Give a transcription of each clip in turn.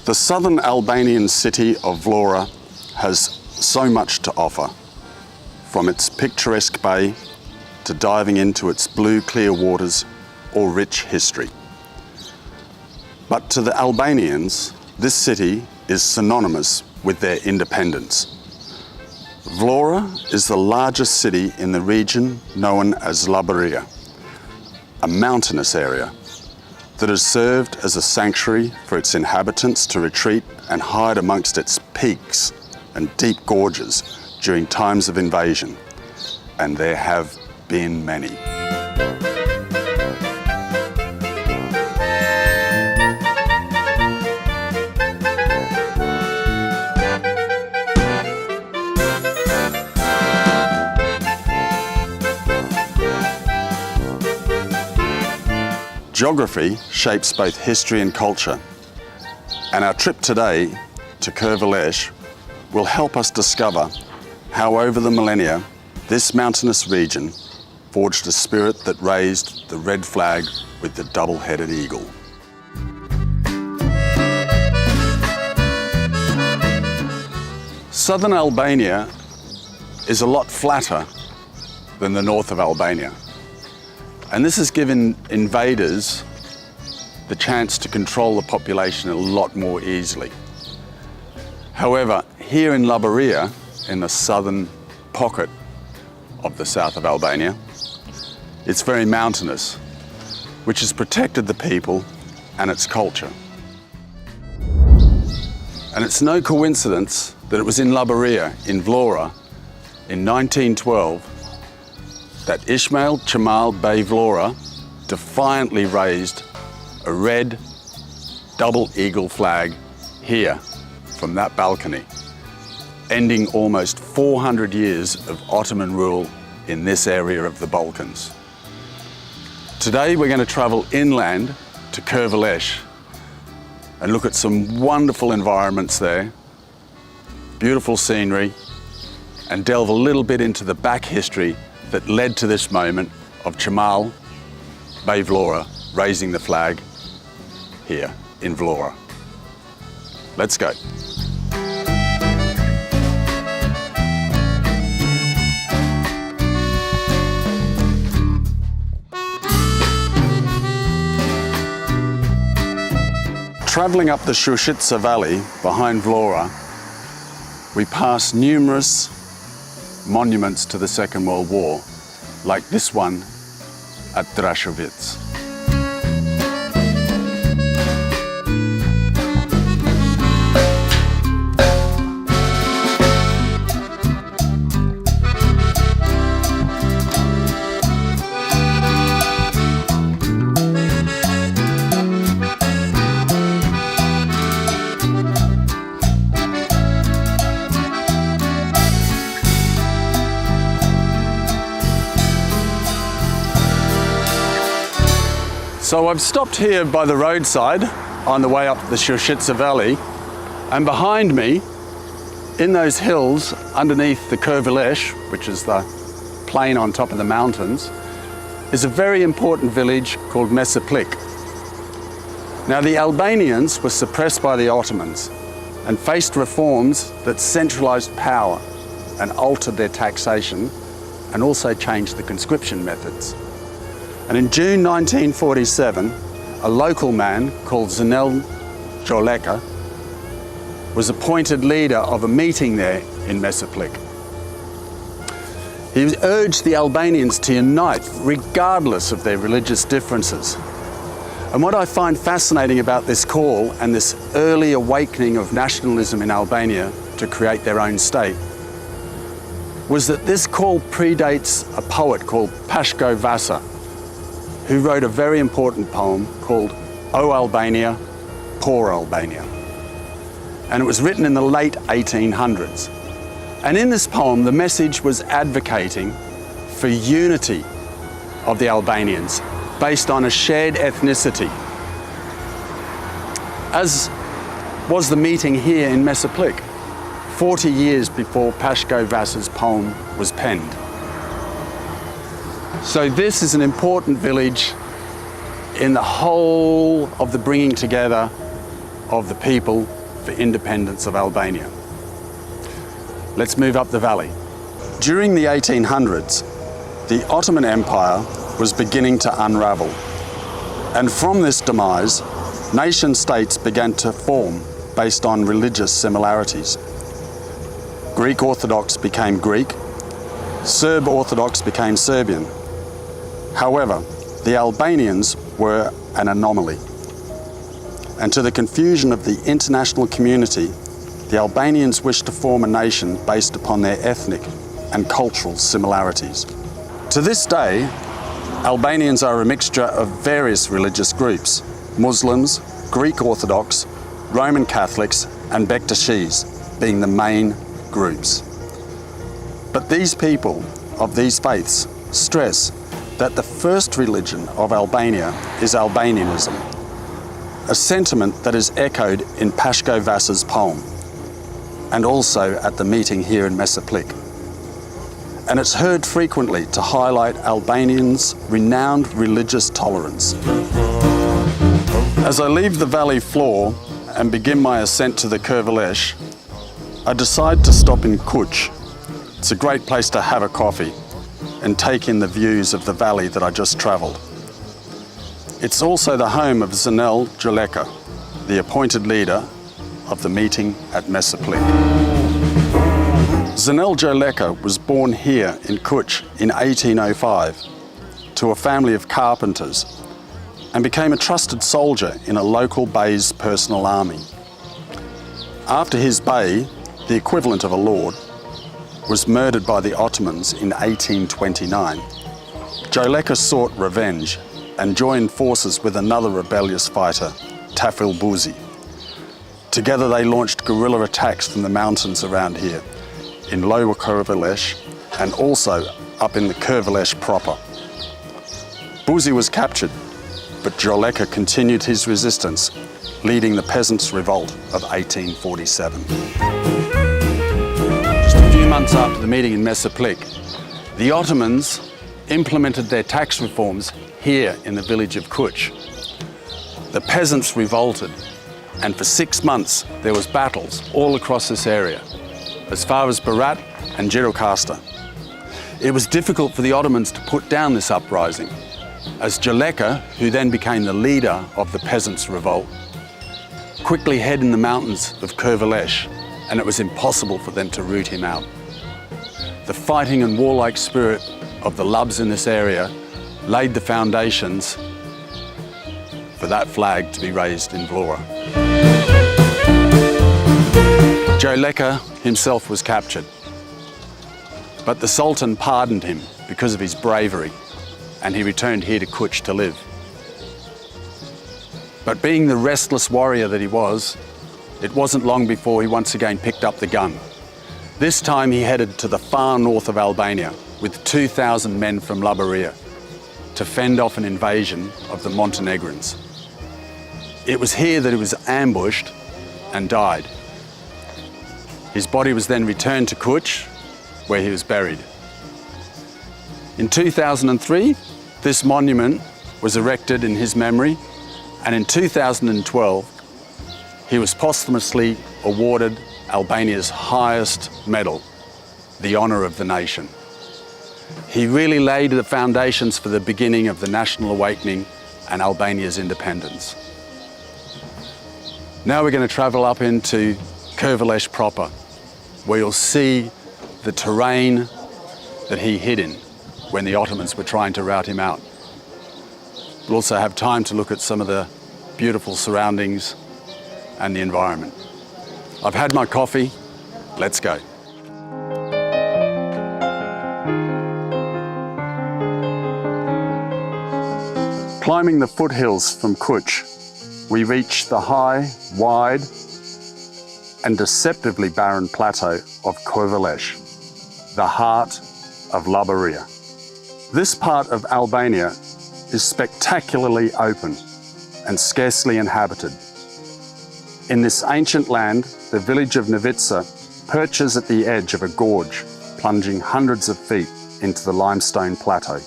The southern Albanian city of Vlora has so much to offer, from its picturesque bay to diving into its blue clear waters or rich history. But to the Albanians, this city is synonymous with their independence. Vlora is the largest city in the region known as Labëri, a mountainous area that has served as a sanctuary for its inhabitants to retreat and hide amongst its peaks and deep gorges during times of invasion, and there have been many. Geography shapes both history and culture, and our trip today to kërkon will help us discover how over the millennia this mountainous region forged a spirit that raised the red flag with the double-headed eagle. Southern Albania is a lot flatter than the north of Albania. And this has given invaders the chance to control the population a lot more easily. However, here in Labëri, in the southern pocket of the south of Albania, it's very mountainous, which has protected the people and its culture. And it's no coincidence that it was in Labëri, in Vlora, in 1912, that Ismail Kemal Bey Vlora defiantly raised a red double eagle flag here from that balcony, ending almost 400 years of Ottoman rule in this area of the Balkans. Today we're going to travel inland to kërkon and look at some wonderful environments there, beautiful scenery, and delve a little bit into the back history that led to this moment of Kemal Bey Vlora raising the flag here in Vlora. Let's go. Traveling up the Shume Valley behind Vlora, we pass numerous monuments to the Second World War, like this one at Drashovic. So I've stopped here by the roadside on the way up the Shume Valley, and behind me, in those hills underneath the kërkon, which is the plain on top of the mountains, is a very important village called Nëse. Now the Albanians were suppressed by the Ottomans and faced reforms that centralized power and altered their taxation and also changed the conscription methods. And in June 1947, a local man called Zenel Gjoleka was appointed leader of a meeting there in Nëse. He urged the Albanians to unite regardless of their religious differences. And what I find fascinating about this call and this early awakening of nationalism in Albania to create their own state was that this call predates a poet called Pashko Vasa, who wrote a very important poem called O Albania, Poor Albania. And it was written in the late 1800s. And in this poem, the message was advocating for unity of the Albanians based on a shared ethnicity, as was the meeting here in Nëse, 40 years before Pashko Vasa's poem was penned. So this is an important village in the whole of the bringing together of the people for independence of Albania. Let's move up the valley. During the 1800s, the Ottoman Empire was beginning to unravel. And from this demise, nation-states began to form based on religious similarities. Greek Orthodox became Greek, Serb Orthodox became Serbian. However, the Albanians were an anomaly. And to the confusion of the international community, the Albanians wished to form a nation based upon their ethnic and cultural similarities. To this day, Albanians are a mixture of various religious groups: Muslims, Greek Orthodox, Roman Catholics, and Bektashis being the main groups. But these people of these faiths stress that the first religion of Albania is Albanianism, a sentiment that is echoed in Pashko Vasa's poem, and also at the meeting here in Mesaplik. And it's heard frequently to highlight Albanians' renowned religious tolerance. As I leave the valley floor and begin my ascent to the Kërvelesh, I decide to stop in Kuch. It's a great place to have a coffee and take in the views of the valley that I just travelled. It's also the home of Zenel Gjoleka, the appointed leader of the meeting at Mesaplik. Zenel Gjoleka was born here in Kuch in 1805 to a family of carpenters and became a trusted soldier in a local bey's personal army. After his bey, the equivalent of a lord, was murdered by the Ottomans in 1829, Gjoleka sought revenge and joined forces with another rebellious fighter, Tafil Buzi. Together they launched guerrilla attacks from the mountains around here, in Lower Kërvelesh and also up in the Kërvelesh proper. Buzi was captured, but Gjoleka continued his resistance, leading the Peasants' Revolt of 1847. Just a few months after the meeting in Mesaplik, the Ottomans implemented their tax reforms here in the village of Kuch. The peasants revolted, and for 6 months there was battles all across this area, as far as Berat and Gjirokasta. It was difficult for the Ottomans to put down this uprising, as Gjoleka, who then became the leader of the Peasants' Revolt, quickly hid in the mountains of Kërvelesh, and it was impossible for them to root him out. The fighting and warlike spirit of the Lubs in this area laid the foundations for that flag to be raised in Vlora. Gjoleka himself was captured, but the Sultan pardoned him because of his bravery, and he returned here to Kuch to live. But being the restless warrior that he was, it wasn't long before he once again picked up the gun. This time he headed to the far north of Albania with 2,000 men from Labëri to fend off an invasion of the Montenegrins. It was here that he was ambushed and died. His body was then returned to Kuch, where he was buried. In 2003, this monument was erected in his memory, and in 2012, he was posthumously awarded Albania's highest medal, the Honour of the Nation. He really laid the foundations for the beginning of the national awakening and Albania's independence. Now we're going to travel up into Kërvelesh proper, where you'll see the terrain that he hid in when the Ottomans were trying to rout him out. We'll also have time to look at some of the beautiful surroundings and the environment. I've had my coffee, let's go. Climbing the foothills from Kuch, we reach the high, wide, and deceptively barren plateau of Kërvelesh, the heart of Labëri. This part of Albania is spectacularly open and scarcely inhabited. In this ancient land, the village of Nivica perches at the edge of a gorge, plunging hundreds of feet into the limestone plateau.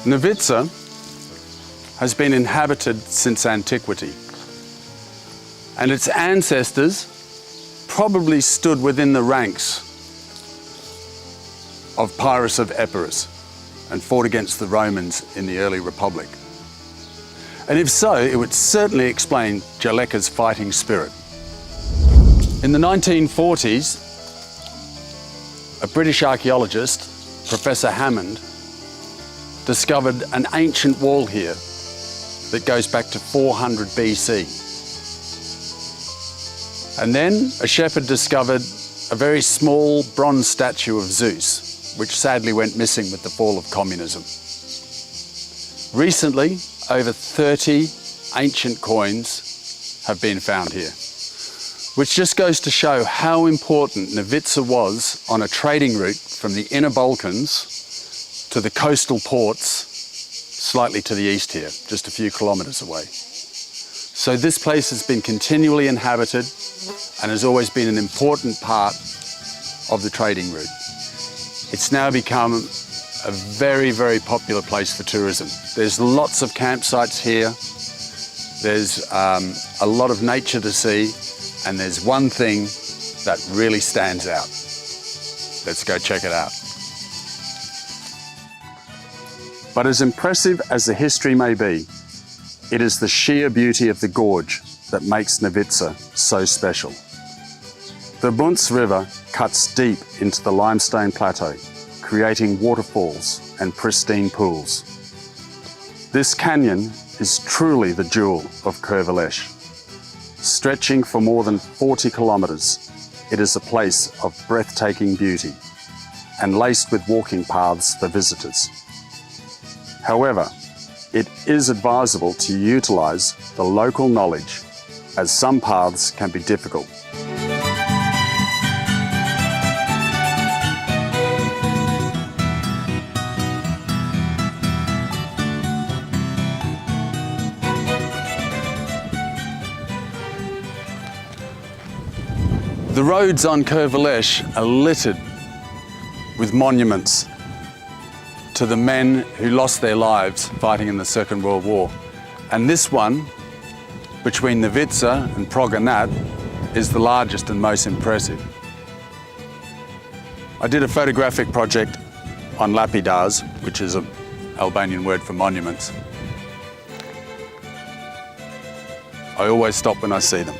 Nivica has been inhabited since antiquity, and its ancestors probably stood within the ranks of Pyrrhus of Epirus and fought against the Romans in the early Republic. And if so, it would certainly explain Gjoleka's fighting spirit. In the 1940s, a British archaeologist, Professor Hackman, discovered an ancient wall here that goes back to 400 BC. And then a shepherd discovered a very small bronze statue of Zeus, which sadly went missing with the fall of communism. Recently, over 30 ancient coins have been found here, which just goes to show how important Nivica was on a trading route from the inner Balkans to the coastal ports slightly to the east here, just a few kilometres away. So this place has been continually inhabited and has always been an important part of the trading route. It's now become a very, very popular place for tourism. There's lots of campsites here. There's a lot of nature to see, and there's one thing that really stands out. Let's go check it out. But as impressive as the history may be, it is the sheer beauty of the gorge that makes Nivica so special. The Bunts River cuts deep into the limestone plateau, creating waterfalls and pristine pools. This canyon is truly the jewel of Kërvelesh. Stretching for more than 40 kilometres, it is a place of breathtaking beauty and laced with walking paths for visitors. However, it is advisable to utilise the local knowledge, as some paths can be difficult. The roads on Kërvelesh are littered with monuments to the men who lost their lives fighting in the Second World War. And this one, between Nivica and Proganat, is the largest and most impressive. I did a photographic project on lapidars, which is an Albanian word for monuments. I always stop when I see them.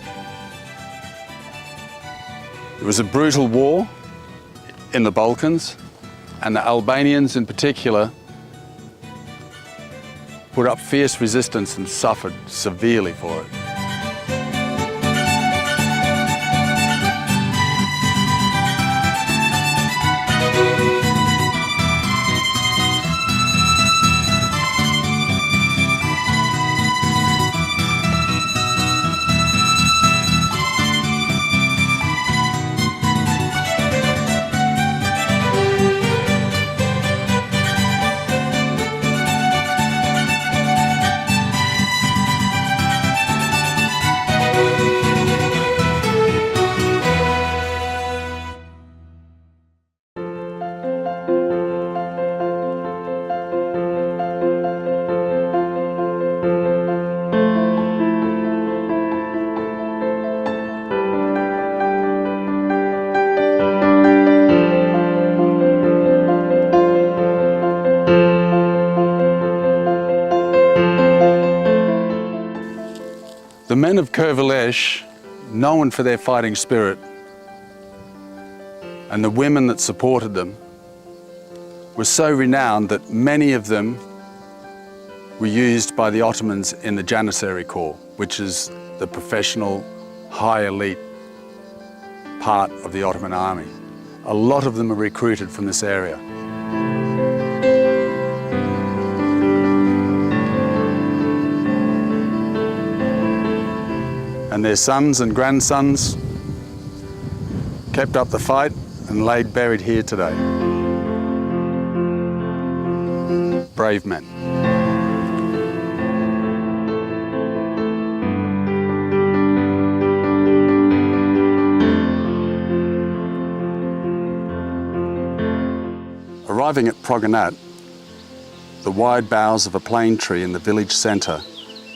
It was a brutal war in the Balkans, and the Albanians in particular put up fierce resistance and suffered severely for it. The men of Kërvelesh, known for their fighting spirit, and the women that supported them, were so renowned that many of them were used by the Ottomans in the Janissary Corps, which is the professional, high elite part of the Ottoman army. A lot of them are recruited from this area. And their sons and grandsons kept up the fight and laid buried here today. Brave men. Arriving at Proganat, The wide boughs of a plane tree in the village centre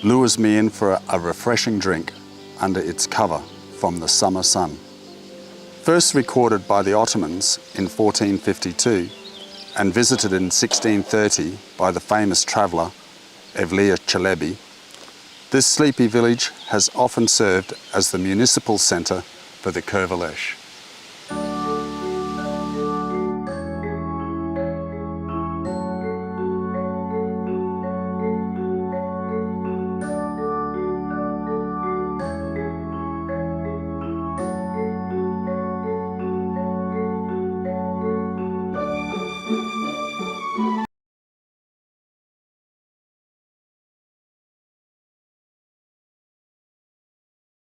lures me in for a refreshing drink under its cover from the summer sun. First recorded by the Ottomans in 1452 and visited in 1630 by the famous traveller Evliya Çelebi, this sleepy village has often served as the municipal centre for the Kurvelesh.